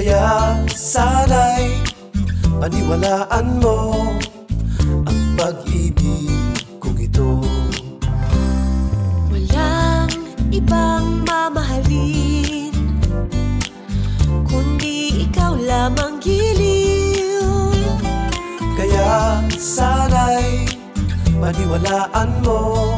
Kaya sana'y paniwalaan mo ang pag-ibig kong ito. Walang ibang mamahalin kundi ikaw lamang giliw. Kaya sana'y paniwalaan mo